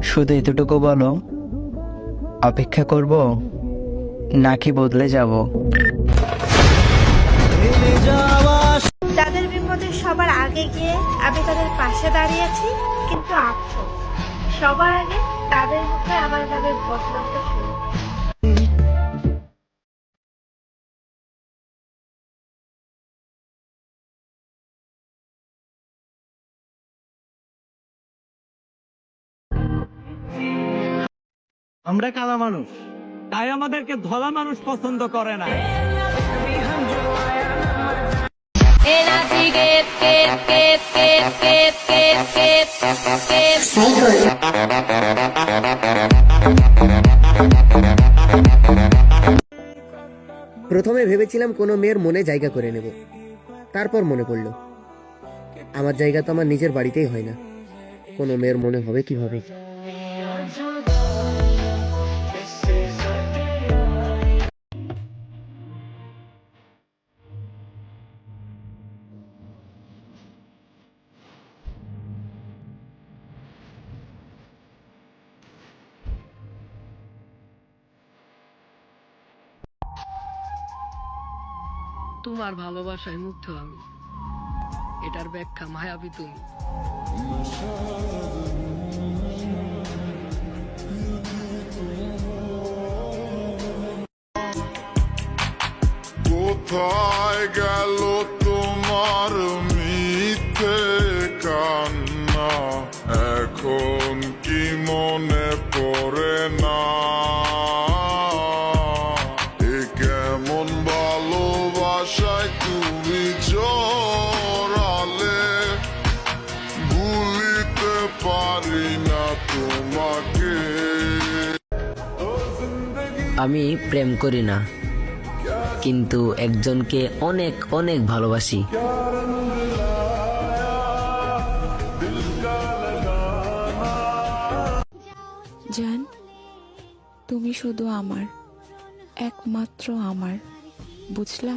শুধু এতটুকু বলো, অপেক্ষা করব নাকি বদলে যাব? যাদের বিপদে সবার আগে গিয়ে আমি তাদের পাশে দাঁড়িয়েছি, কিন্তু আফসোস, সবার আগে তাদের মুখে আমার নামের বদনামটা শুনি। আমরা কালা মানুষ, তাই আমাদেরকে ধলা মানুষ পছন্দ করে না। প্রথমে ভেবেছিলাম কোনো মেয়ের মনে জায়গা করে নেব, তারপর মনে পড়ল আমার জায়গা তো আমার নিজের বাড়িতেই হয় না, কোনো মেয়ের মনে হবে কিভাবে? তোমার ভালোবাসায় মুগ্ধ আমি, এটার ব্যাখ্যা মায়াবী তুমি। কোথায় গেল তোমার মিথ্যে কান্না, এখন কি মনে পড়ে না? এ কেমন ভালোবাসায় তুমি জড়ালে, ভুলিতে পারি না তোমাকে। আমি প্রেম করি না, কিন্তু একজনকে অনেক অনেক ভালোবাসি। জান, তুমি শুধু আমার, একমাত্র আমার, বুঝলা?